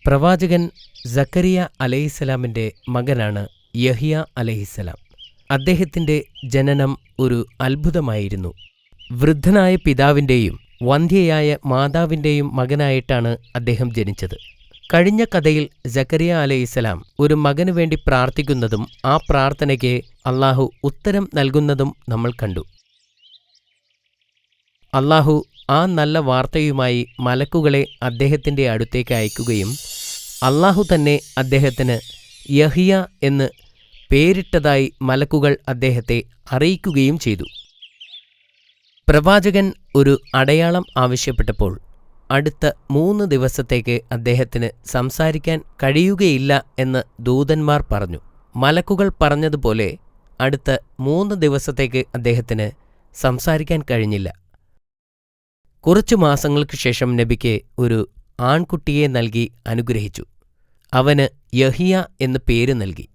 പ്രവാചകൻ സക്കരിയ അലൈഹിസ്സലാമിൻ്റെ മകനാണ് യഹ്യ അലൈഹിസ്സലാം. അദ്ദേഹത്തിൻ്റെ ജനനം ഒരു അത്ഭുതമായിരുന്നു. വൃദ്ധനായ പിതാവിൻ്റെയും വന്ധ്യയായ മാതാവിൻ്റെയും മകനായിട്ടാണ് അദ്ദേഹം ജനിച്ചത്. കഴിഞ്ഞ കഥയിൽ സക്കരിയ അലൈഹിസ്സലാം ഒരു മകനു വേണ്ടി പ്രാർത്ഥിക്കുന്നതും ആ പ്രാർത്ഥനയ്ക്ക് അള്ളാഹു ഉത്തരം നൽകുന്നതും നമ്മൾ കണ്ടു. അള്ളാഹു ആ നല്ല വാർത്തയുമായി മലക്കുകളെ അദ്ദേഹത്തിൻ്റെ അടുത്തേക്ക് അയക്കുകയും അള്ളാഹു തന്നെ അദ്ദേഹത്തിന് യഹ്യ എന്ന് പേരിട്ടതായി മലക്കുകൾ അദ്ദേഹത്തെ അറിയിക്കുകയും ചെയ്തു. പ്രവാചകൻ ഒരു അടയാളം ആവശ്യപ്പെട്ടപ്പോൾ അടുത്ത 3 ദിവസത്തേക്ക് അദ്ദേഹത്തിന് സംസാരിക്കാൻ കഴിയുകയില്ല എന്ന് ദൂതന്മാർ പറഞ്ഞു. മലക്കുകൾ പറഞ്ഞതുപോലെ അടുത്ത 3 ദിവസത്തേക്ക് അദ്ദേഹത്തിന് സംസാരിക്കാൻ കഴിഞ്ഞില്ല. കുറച്ചു മാസങ്ങൾക്ക് ശേഷം നബിക്ക് ഒരു ആൺകുട്ടിയെ നൽകി അനുഗ്രഹിച്ചു. അവന് യഹ്യ എന്ന് പേര് നൽകി.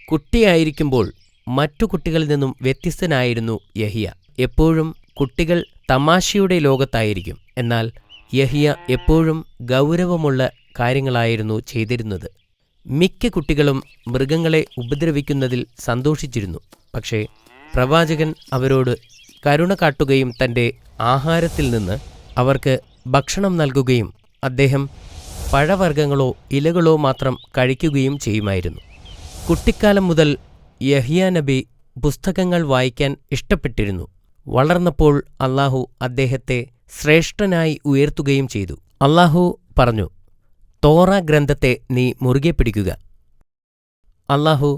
കുട്ടിയായിരിക്കുമ്പോൾ മറ്റു കുട്ടികളിൽ നിന്നും വ്യത്യസ്തനായിരുന്നു യഹ്യ. എപ്പോഴും കുട്ടികൾ തമാശയുടെ ലോകത്തായിരിക്കും. എന്നാൽ യഹ്യ എപ്പോഴും ഗൗരവമുള്ള കാര്യങ്ങളായിരുന്നു ചെയ്തിരുന്നത്. മിക്ക കുട്ടികളും മൃഗങ്ങളെ ഉപദ്രവിക്കുന്നതിൽ സന്തോഷിച്ചിരുന്നു. പക്ഷേ പ്രവാചകൻ അവരോട് കരുണ കാട്ടുകയും തൻ്റെ ആഹാരത്തിൽ നിന്ന് അവർക്ക് ഭക്ഷണം നൽകുകയും അദ്ദേഹം പഴവർഗ്ഗങ്ങളോ ഇലകളോ മാത്രം കഴിക്കുകയും ചെയ്യുമായിരുന്നു. കുട്ടിക്കാലം മുതൽ യഹ്യ നബി പുസ്തകങ്ങൾ വായിക്കാൻ ഇഷ്ടപ്പെട്ടിരുന്നു. വളർന്നപ്പോൾ അള്ളാഹു അദ്ദേഹത്തെ ശ്രേഷ്ഠനായി ഉയർത്തുകയും ചെയ്തു. അള്ളാഹു പറഞ്ഞു, തോറ ഗ്രന്ഥത്തെ നീ മുറുകെ പിടിക്കുക. അള്ളാഹു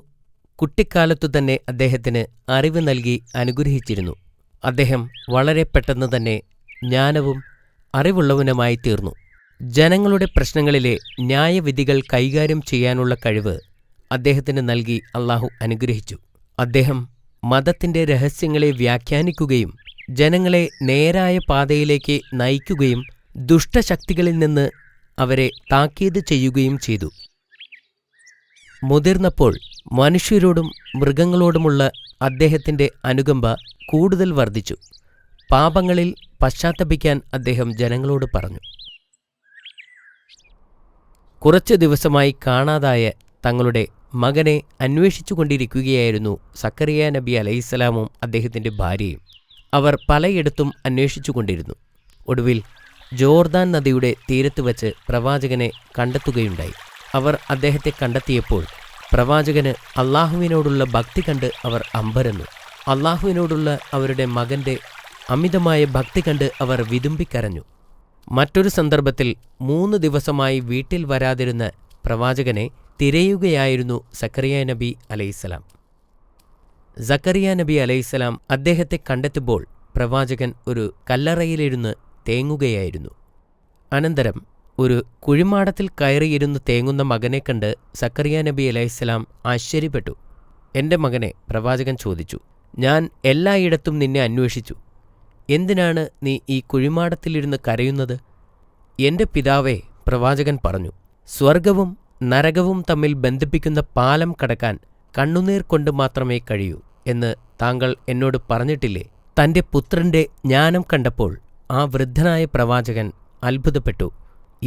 കുട്ടിക്കാലത്തു തന്നെ അദ്ദേഹത്തിന് അറിവ് നൽകി അനുഗ്രഹിച്ചിരുന്നു. അദ്ദേഹം വളരെ പെട്ടെന്ന് തന്നെ ജ്ഞാനവും അറിവുള്ളവനുമായി തീർന്നു. ജനങ്ങളുടെ പ്രശ്നങ്ങളിലെ ന്യായവിധികൾ കൈകാര്യം ചെയ്യാനുള്ള കഴിവ് അദ്ദേഹത്തിന് നൽകി അള്ളാഹു അനുഗ്രഹിച്ചു. അദ്ദേഹം മതത്തിൻ്റെ രഹസ്യങ്ങളെ വ്യാഖ്യാനിക്കുകയും ജനങ്ങളെ നേരായ പാതയിലേക്ക് നയിക്കുകയും ദുഷ്ടശക്തികളിൽ നിന്ന് അവരെ താക്കീത് ചെയ്യുകയും ചെയ്തു. മുതിർന്നപ്പോൾ മനുഷ്യരോടും മൃഗങ്ങളോടുമുള്ള അദ്ദേഹത്തിൻ്റെ അനുകമ്പ കൂടുതൽ വർദ്ധിച്ചു. പാപങ്ങളിൽ പശ്ചാത്തപിക്കാൻ അദ്ദേഹം ജനങ്ങളോട് പറഞ്ഞു. കുറച്ച് ദിവസമായി കാണാതായ തങ്ങളുടെ മകനെ അന്വേഷിച്ചുകൊണ്ടിരിക്കുകയായിരുന്നു സക്കരിയ നബി അലൈഹിസ്സലാമും അദ്ദേഹത്തിൻ്റെ ഭാര്യയും. അവർ പലയിടത്തും അന്വേഷിച്ചുകൊണ്ടിരുന്നു. ഒടുവിൽ ജോർദാൻ നദിയുടെ തീരത്ത് വച്ച് പ്രവാചകനെ കണ്ടെത്തുകയുണ്ടായി. അവർ അദ്ദേഹത്തെ കണ്ടെത്തിയപ്പോൾ പ്രവാചകന് അള്ളാഹുവിനോടുള്ള ഭക്തി കണ്ട് അവർ അമ്പരന്നു. അള്ളാഹുവിനോടുള്ള അവരുടെ മകൻ്റെ അമിതമായ ഭക്തി കണ്ട് അവർ വിതുമ്പിക്കരഞ്ഞു. മറ്റൊരു സന്ദർഭത്തിൽ 3 ദിവസമായി വീട്ടിൽ വരാതിരുന്ന പ്രവാചകനെ തിരയുകയായിരുന്നു സക്കരിയ നബി അലൈഹിസ്സലാം. സക്കരിയ നബി അലൈഹിസ്സലാം അദ്ദേഹത്തെ കണ്ടെത്തുമ്പോൾ പ്രവാചകൻ ഒരു കല്ലറയിലിരുന്ന് തേങ്ങുകയായിരുന്നു. അനന്തരം ഒരു കുഴിമാടത്തിൽ കയറിയിരുന്ന് തേങ്ങുന്ന മകനെ കണ്ട് സക്കരിയ നബി അലൈഹിസ്സലാം ആശ്ചര്യപ്പെട്ടു. എൻ്റെ മകനെ, പ്രവാചകൻ ചോദിച്ചു, ഞാൻ എല്ലായിടത്തും നിന്നെ അന്വേഷിച്ചു. എന്തിനാണ് നീ ഈ കുഴിമാടത്തിലിരുന്ന് കരയുന്നത്? എൻ്റെ പിതാവേ, പ്രവാചകൻ പറഞ്ഞു, സ്വർഗവും നരകവും തമ്മിൽ ബന്ധിപ്പിക്കുന്ന പാലം കടക്കാൻ കണ്ണുനീർ കൊണ്ട് മാത്രമേ കഴിയൂ എന്ന് താങ്കൾ എന്നോട് പറഞ്ഞിട്ടില്ലേ? തൻ്റെ പുത്രൻ്റെ ജ്ഞാനം കണ്ടപ്പോൾ ആ വൃദ്ധനായ പ്രവാചകൻ അത്ഭുതപ്പെട്ടു.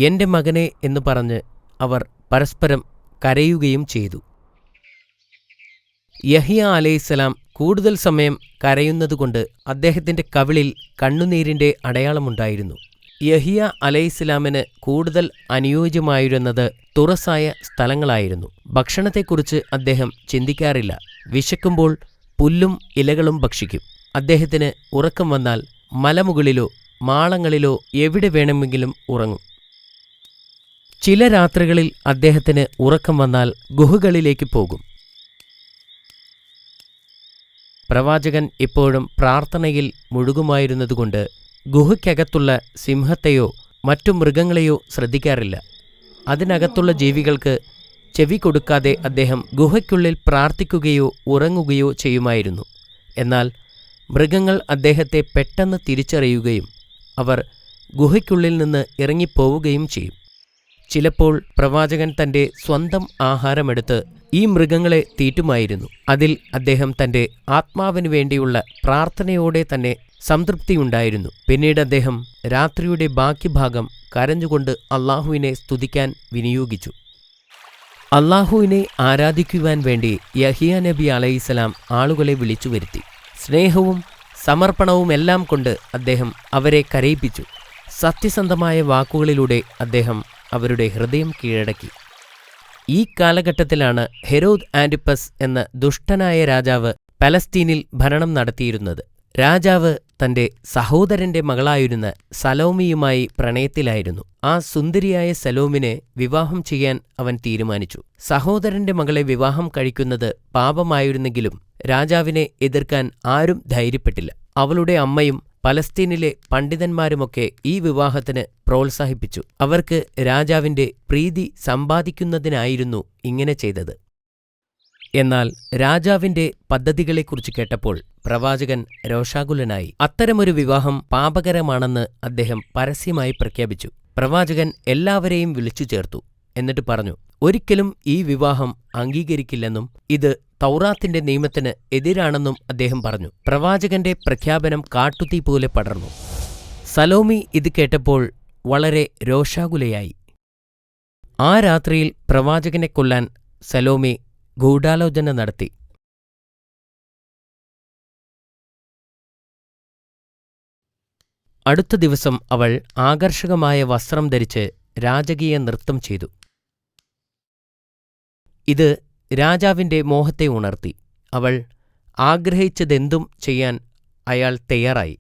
എൻ്റെ മകനെ എന്ന് പറഞ്ഞ് അവർ പരസ്പരം കരയുകയും ചെയ്തു. യഹ്യ അലൈഹിസ്സലാം കൂടുതൽ സമയം കരയുന്നതുകൊണ്ട് അദ്ദേഹത്തിൻ്റെ കവിളിൽ കണ്ണുനീരിൻ്റെ അടയാളമുണ്ടായിരുന്നു. യഹ്യ അലൈഹിസ്സലാമിന് കൂടുതൽ അനുയോജ്യമായിരുന്നത് തുറസായ സ്ഥലങ്ങളായിരുന്നു. ഭക്ഷണത്തെക്കുറിച്ച് അദ്ദേഹം ചിന്തിക്കാറില്ല. വിശക്കുമ്പോൾ പുല്ലും ഇലകളും ഭക്ഷിക്കും. അദ്ദേഹത്തിന് ഉറക്കം വന്നാൽ മലമുകളിലോ മാളങ്ങളിലോ എവിടെ വേണമെങ്കിലും ഉറങ്ങും. ചില രാത്രികളിൽ അദ്ദേഹത്തിന് ഉറക്കം വന്നാൽ ഗുഹകളിലേക്ക് പോകും. പ്രവാചകൻ ഇപ്പോഴും പ്രാർത്ഥനയിൽ മുഴുകുമായിരുന്നതുകൊണ്ട് ഗുഹയ്ക്കകത്തുള്ള സിംഹത്തെയോ മറ്റു മൃഗങ്ങളെയോ ശ്രദ്ധിക്കാറില്ല. അതിനകത്തുള്ള ജീവികൾക്ക് ചെവി കൊടുക്കാതെ അദ്ദേഹം ഗുഹയ്ക്കുള്ളിൽ പ്രാർത്ഥിക്കുകയോ ഉറങ്ങുകയോ ചെയ്യുമായിരുന്നു. എന്നാൽ മൃഗങ്ങൾ അദ്ദേഹത്തെ പെട്ടെന്ന് തിരിച്ചറിയുകയും അവർ ഗുഹയ്ക്കുള്ളിൽ നിന്ന് ഇറങ്ങിപ്പോവുകയും ചെയ്യും. ചിലപ്പോൾ പ്രവാചകൻ തൻ്റെ സ്വന്തം ആഹാരമെടുത്ത് ഈ മൃഗങ്ങളെ തീറ്റുമായിരുന്നു. അതിൽ അദ്ദേഹം തന്റെ ആത്മാവിനു വേണ്ടിയുള്ള പ്രാർത്ഥനയോടെ തന്നെ സംതൃപ്തിയുണ്ടായിരുന്നു. പിന്നീട് അദ്ദേഹം രാത്രിയുടെ ബാക്കി ഭാഗം കരഞ്ഞുകൊണ്ട് അള്ളാഹുവിനെ സ്തുതിക്കാൻ വിനിയോഗിച്ചു. അള്ളാഹുവിനെ ആരാധിക്കുവാൻ വേണ്ടി യഹിയ നബി അലൈഹിസ്സലാം ആളുകളെ വിളിച്ചു വരുത്തി. സ്നേഹവും സമർപ്പണവുമെല്ലാം കൊണ്ട് അദ്ദേഹം അവരെ കരയിപ്പിച്ചു. സത്യസന്ധമായ വാക്കുകളിലൂടെ അദ്ദേഹം അവരുടെ ഹൃദയം കീഴടക്കി. ഈ കാലഘട്ടത്തിലാണ് ഹെരോദ് ആന്റിപ്പസ് എന്ന ദുഷ്ടനായ രാജാവ് പലസ്തീനിൽ ഭരണം നടത്തിയിരുന്നത്. രാജാവ് തന്റെ സഹോദരന്റെ മകളായിരുന്ന സലോമിയുമായി പ്രണയത്തിലായിരുന്നു. ആ സുന്ദരിയായ സലോമിനെ വിവാഹം ചെയ്യാൻ അവൻ തീരുമാനിച്ചു. സഹോദരന്റെ മകളെ വിവാഹം കഴിക്കുന്നത് പാപമായിരുന്നെങ്കിലും രാജാവിനെ എതിർക്കാൻ ആരും ധൈര്യപ്പെട്ടില്ല. അവളുടെ അമ്മയും പലസ്തീനിലെ പണ്ഡിതന്മാരുമൊക്കെ ഈ വിവാഹത്തിന് പ്രോത്സാഹിപ്പിച്ചു. അവർക്ക് രാജാവിന്റെ പ്രീതി സമ്പാദിക്കുന്നതിനായിരുന്നു ഇങ്ങനെ ചെയ്തത്. എന്നാൽ രാജാവിന്റെ പദ്ധതികളെക്കുറിച്ച് കേട്ടപ്പോൾ പ്രവാചകൻ രോഷാകുലനായി. അത്തരമൊരു വിവാഹം പാപകരമാണെന്ന് അദ്ദേഹം പരസ്യമായി പ്രഖ്യാപിച്ചു. പ്രവാചകൻ എല്ലാവരെയും വിളിച്ചു ചേർത്തു. എന്നിട്ട് പറഞ്ഞു, ഒരിക്കലും ഈ വിവാഹം അംഗീകരിക്കില്ലെന്നും ഇത് തൗറാത്തിന്റെ നിയമത്തിന് എതിരാണെന്നും അദ്ദേഹം പറഞ്ഞു. പ്രവാചകന്റെ പ്രഖ്യാപനം കാട്ടുതീ പോലെ പടർന്നു. സലോമി ഇത് കേട്ടപ്പോൾ വളരെ രോഷാകുലയായി. ആ രാത്രിയിൽ പ്രവാചകനെ കൊല്ലാൻ സലോമി ഗൂഢാലോചന നടത്തി. അടുത്ത ദിവസം അവൾ ആകർഷകമായ വസ്ത്രം ധരിച്ച് രാജകീയ നൃത്തം ചെയ്തു. ഇത് രാജാവിന്റെ മോഹത്തെ ഉണർത്തി. അവൾ ആഗ്രഹിച്ചതെന്തും ചെയ്യാൻ അയാൾ തയ്യാറായി.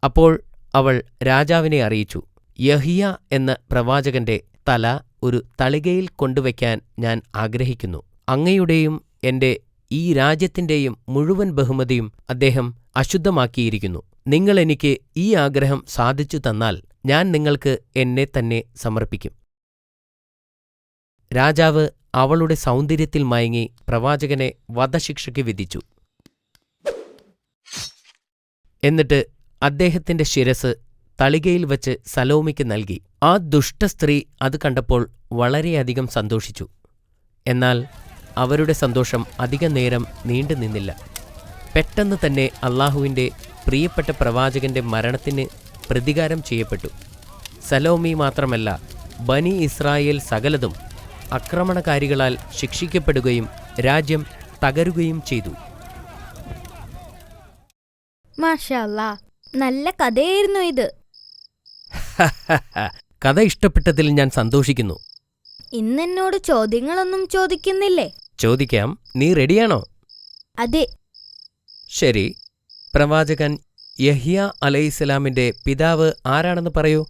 അപ്പോൾ അവൾ രാജാവിനെ അറിയിച്ചു, യഹിയ എന്ന പ്രവാചകന്റെ തല ഒരു തളികയിൽ കൊണ്ടുവയ്ക്കാൻ ഞാൻ ആഗ്രഹിക്കുന്നു. അങ്ങയുടെയും എന്റെ ഈ രാജ്യത്തിന്റെയും മുഴുവൻ ബഹുമതിയും അദ്ദേഹം അശുദ്ധമാക്കിയിരിക്കുന്നു. നിങ്ങൾ എനിക്ക് ഈ ആഗ്രഹം സാധിച്ചു തന്നാൽ ഞാൻ നിങ്ങൾക്ക് എന്നെ തന്നെ സമർപ്പിക്കും. രാജാവ് അവളുടെ സൗന്ദര്യത്തിൽ മയങ്ങി പ്രവാചകനെ വധശിക്ഷയ്ക്ക് വിധിച്ചു. എന്നിട്ട് അദ്ദേഹത്തിന്റെ ശിരസ് തളികയിൽ വച്ച് സലോമിക്ക് നൽകി. ആ ദുഷ്ടസ്ത്രീ അത് കണ്ടപ്പോൾ വളരെയധികം സന്തോഷിച്ചു. എന്നാൽ അവരുടെ സന്തോഷം അധികനേരം നീണ്ടുനിന്നില്ല. പെട്ടെന്ന് തന്നെ അള്ളാഹുവിന്റെ പ്രിയപ്പെട്ട പ്രവാചകന്റെ മരണത്തിന് പ്രതികാരം ചെയ്യപ്പെട്ടു. സലോമി മാത്രമല്ല, ബനി ഇസ്രായേൽ സകലതും ആക്രമണകാരികളാൽ ശിക്ഷിക്കപ്പെടുകയും രാജ്യം തകരുകയും ചെയ്തു. മാഷാ അല്ലാ, നല്ല കഥയായിരുന്നു ഇത്. കഥ ഇഷ്ടപ്പെട്ടതിൽ ഞാൻ സന്തോഷിക്കുന്നു. ഇന്നെന്നോട് ചോദ്യങ്ങളൊന്നും ചോദിക്കുന്നില്ലേ? ചോദിക്കാം. നീ റെഡിയാണോ? അതെ. ശരി. പ്രവാചകൻ യഹിയ അലൈഹിസ്സലാമിന്റെ പിതാവ് ആരാണെന്ന് പറയൂ.